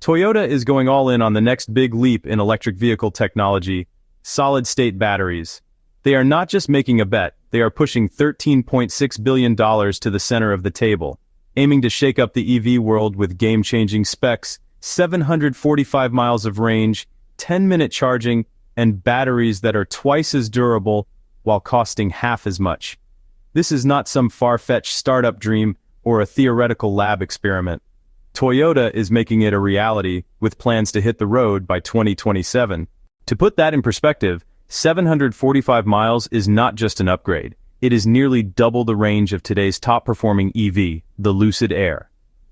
Toyota is going all in on the next big leap in electric vehicle technology, solid-state batteries. They are not just making a bet, they are pushing $13.6 billion to the center of the table, aiming to shake up the EV world with game-changing specs, 745 miles of range, 10-minute charging, and batteries that are twice as durable while costing half as much. This is not some far-fetched startup dream or a theoretical lab experiment. Toyota is making it a reality with plans to hit the road by 2027. To put that in perspective, 745 miles is not just an upgrade. It is nearly double the range of today's top-performing EV, the Lucid Air.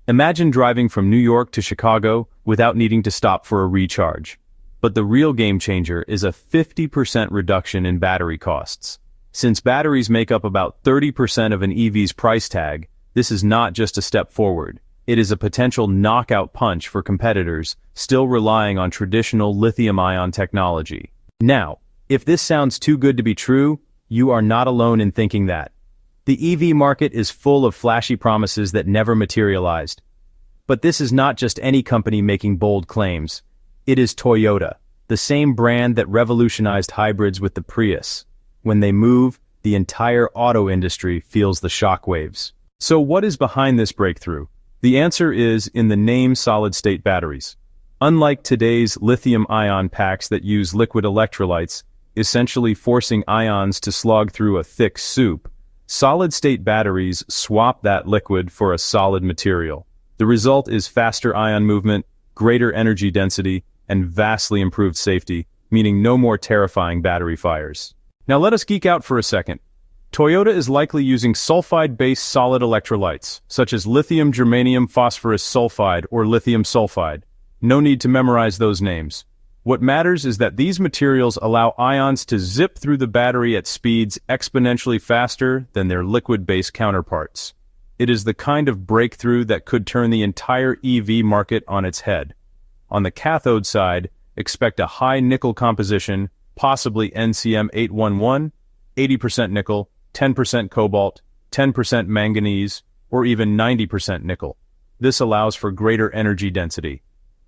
Imagine driving from New York to Chicago without needing to stop for a recharge. But the real game changer is a 50% reduction in battery costs. Since batteries make up about 30% of an EV's price tag, this is not just a step forward. It is a potential knockout punch for competitors still relying on traditional lithium-ion technology. Now, if this sounds too good to be true, you are not alone in thinking that. The EV market is full of flashy promises that never materialized. But this is not just any company making bold claims. It is Toyota, the same brand that revolutionized hybrids with the Prius. When they move, the entire auto industry feels the shockwaves. So what is behind this breakthrough? The answer is in the name solid-state batteries. Unlike today's lithium-ion packs that use liquid electrolytes, essentially forcing ions to slog through a thick soup, solid-state batteries swap that liquid for a solid material. The result is faster ion movement, greater energy density, and vastly improved safety, meaning no more terrifying battery fires. Now let us geek out for a second. Toyota is likely using sulfide-based solid electrolytes, such as lithium germanium phosphorus sulfide or lithium sulfide. No need to memorize those names. What matters is that these materials allow ions to zip through the battery at speeds exponentially faster than their liquid-based counterparts. It is the kind of breakthrough that could turn the entire EV market on its head. On the cathode side, expect a high nickel composition, possibly NCM 811, 80% nickel, 10% cobalt, 10% manganese, or even 90% nickel. This allows for greater energy density.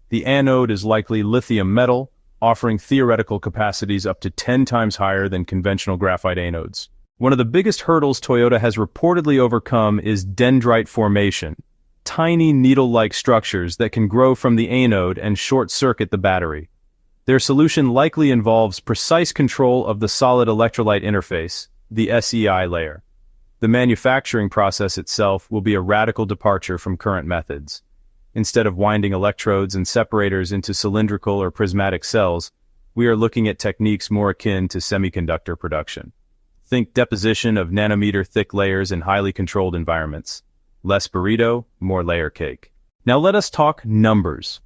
The anode is likely lithium metal, offering theoretical capacities up to 10 times higher than conventional graphite anodes. One of the biggest hurdles Toyota has reportedly overcome is dendrite formation, tiny needle-like structures that can grow from the anode and short-circuit the battery. Their solution likely involves precise control of the solid electrolyte interface, the SEI layer. The manufacturing process itself will be a radical departure from current methods. Instead of winding electrodes and separators into cylindrical or prismatic cells, we are looking at techniques more akin to semiconductor production. Think deposition of nanometer-thick layers in highly controlled environments. Less burrito, more layer cake. Now let us talk numbers.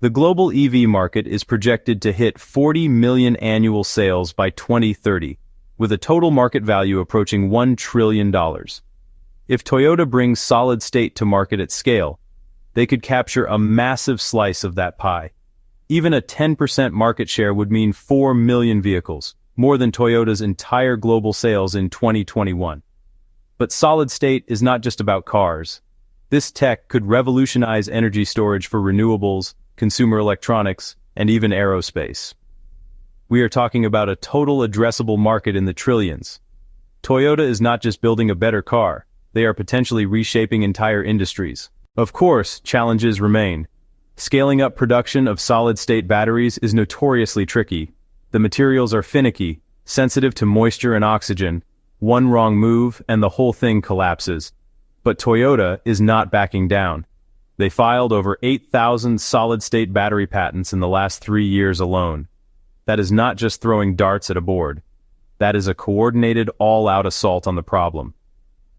The global EV market is projected to hit 40 million annual sales by 2030, with a total market value approaching $1 trillion. If Toyota brings solid-state to market at scale, they could capture a massive slice of that pie. Even a 10% market share would mean 4 million vehicles, more than Toyota's entire global sales in 2021. But solid-state is not just about cars. This tech could revolutionize energy storage for renewables, consumer electronics, and even aerospace. We are talking about a total addressable market in the trillions. Toyota is not just building a better car, they are potentially reshaping entire industries. Of course, challenges remain. Scaling up production of solid-state batteries is notoriously tricky. The materials are finicky, sensitive to moisture and oxygen. One wrong move and the whole thing collapses. But Toyota is not backing down. They filed over 8,000 solid-state battery patents in the last 3 years alone. That is not just throwing darts at a board. That is a coordinated, all-out assault on the problem.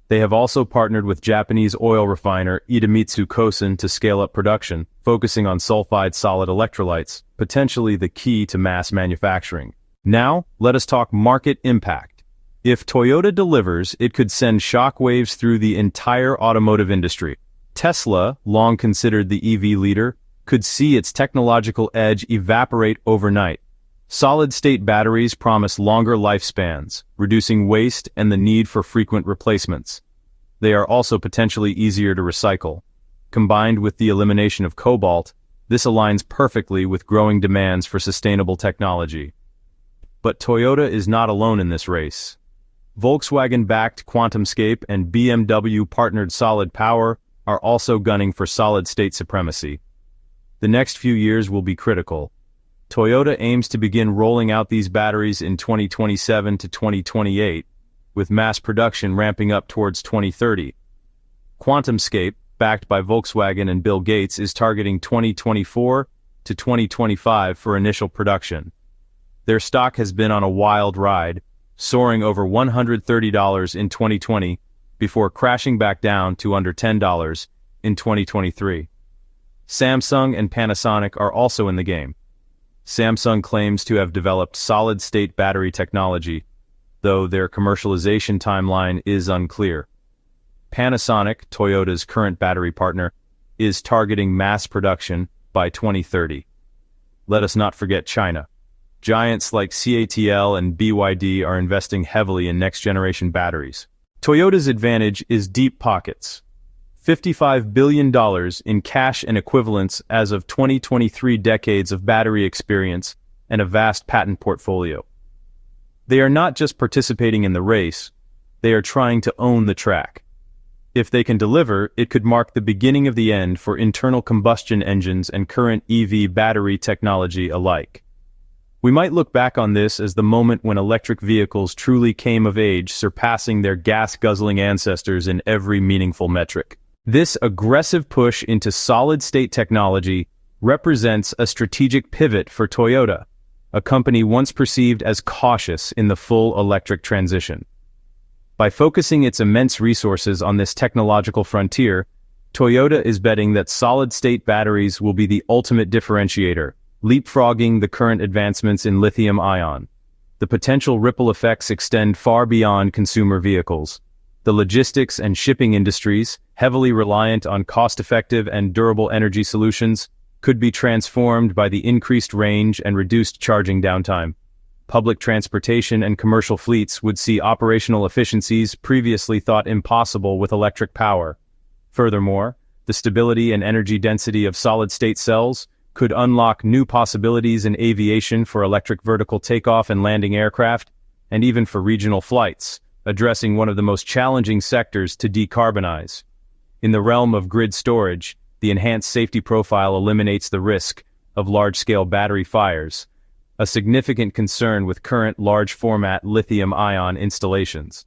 They have also partnered with Japanese oil refiner Idemitsu Kosan to scale up production, focusing on sulfide solid electrolytes, potentially the key to mass manufacturing. Now, let us talk market impact. If Toyota delivers, it could send shockwaves through the entire automotive industry. Tesla, long considered the EV leader, could see its technological edge evaporate overnight. Solid-state batteries promise longer lifespans, reducing waste and the need for frequent replacements. They are also potentially easier to recycle. Combined with the elimination of cobalt, This aligns perfectly with growing demands for sustainable technology. But Toyota is not alone in this race. Volkswagen-backed QuantumScape and BMW-partnered Solid Power are also gunning for solid-state supremacy. The next few years will be critical. Toyota aims to begin rolling out these batteries in 2027 to 2028, with mass production ramping up towards 2030. QuantumScape, backed by Volkswagen and Bill Gates, is targeting 2024 to 2025 for initial production. Their stock has been on a wild ride, soaring over $130 in 2020 before crashing back down to under $10 in 2023. Samsung and Panasonic are also in the game. Samsung claims to have developed solid-state battery technology, though their commercialization timeline is unclear. Panasonic, Toyota's current battery partner, is targeting mass production by 2030. Let us not forget China. Giants like CATL and BYD are investing heavily in next-generation batteries. Toyota's advantage is deep pockets. $55 billion in cash and equivalents as of 2023, decades of battery experience, and a vast patent portfolio. They are not just participating in the race, they are trying to own the track. If they can deliver, it could mark the beginning of the end for internal combustion engines and current EV battery technology alike. We might look back on this as the moment when electric vehicles truly came of age, surpassing their gas-guzzling ancestors in every meaningful metric. This aggressive push into solid-state technology represents a strategic pivot for Toyota, a company once perceived as cautious in the full electric transition. By focusing its immense resources on this technological frontier, Toyota is betting that solid-state batteries will be the ultimate differentiator, leapfrogging the current advancements in lithium-ion. The potential ripple effects extend far beyond consumer vehicles. The logistics and shipping industries, heavily reliant on cost-effective and durable energy solutions, could be transformed by the increased range and reduced charging downtime. Public transportation and commercial fleets would see operational efficiencies previously thought impossible with electric power. Furthermore, the stability and energy density of solid-state cells could unlock new possibilities in aviation for electric vertical takeoff and landing aircraft, and even for regional flights, addressing one of the most challenging sectors to decarbonize. In the realm of grid storage, the enhanced safety profile eliminates the risk of large-scale battery fires, a significant concern with current large-format lithium-ion installations.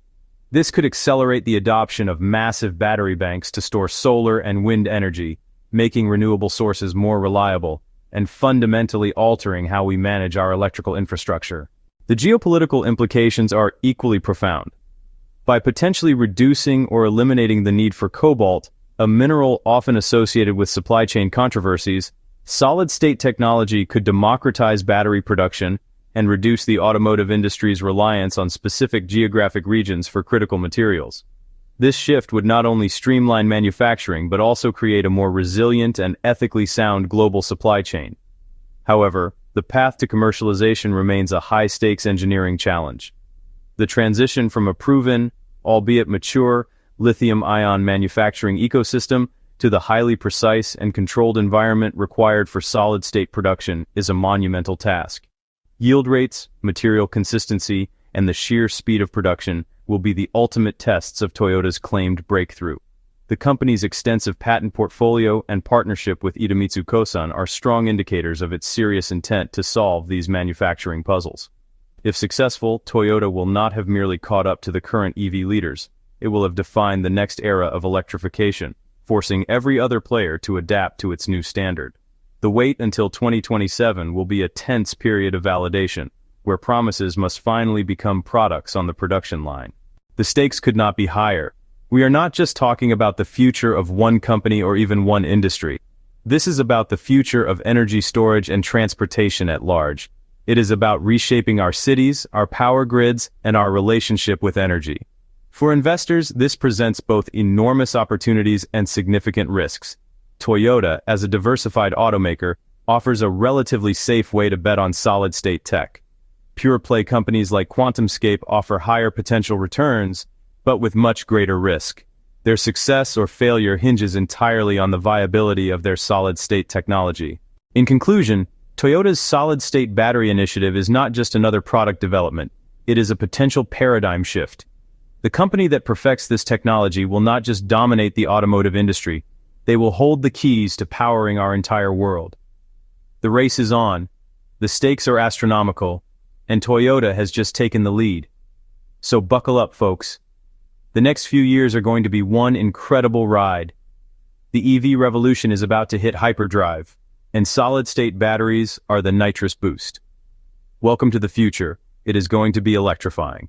This could accelerate the adoption of massive battery banks to store solar and wind energy, making renewable sources more reliable, and fundamentally altering how we manage our electrical infrastructure. The geopolitical implications are equally profound. By potentially reducing or eliminating the need for cobalt, a mineral often associated with supply chain controversies, solid-state technology could democratize battery production and reduce the automotive industry's reliance on specific geographic regions for critical materials. This shift would not only streamline manufacturing but also create a more resilient and ethically sound global supply chain. However, the path to commercialization remains a high-stakes engineering challenge. The transition from a proven, albeit mature, lithium-ion manufacturing ecosystem to the highly precise and controlled environment required for solid-state production is a monumental task. Yield rates, material consistency, and the sheer speed of production will be the ultimate tests of Toyota's claimed breakthrough. The company's extensive patent portfolio and partnership with Idemitsu Kosan are strong indicators of its serious intent to solve these manufacturing puzzles. If successful, Toyota will not have merely caught up to the current EV leaders. It will have defined the next era of electrification, forcing every other player to adapt to its new standard. The wait until 2027 will be a tense period of validation, where promises must finally become products on the production line. The stakes could not be higher. We are not just talking about the future of one company or even one industry. This is about the future of energy storage and transportation at large. It is about reshaping our cities, our power grids, and our relationship with energy. For investors, this presents both enormous opportunities and significant risks. Toyota, as a diversified automaker, offers a relatively safe way to bet on solid-state tech. Pure-play companies like QuantumScape offer higher potential returns, but with much greater risk. Their success or failure hinges entirely on the viability of their solid-state technology. In conclusion, Toyota's solid-state battery initiative is not just another product development, it is a potential paradigm shift. The company that perfects this technology will not just dominate the automotive industry, they will hold the keys to powering our entire world. The race is on, the stakes are astronomical, and Toyota has just taken the lead. So buckle up, folks. The next few years are going to be one incredible ride. The EV revolution is about to hit hyperdrive, and solid-state batteries are the nitrous boost. Welcome to the future. It is going to be electrifying.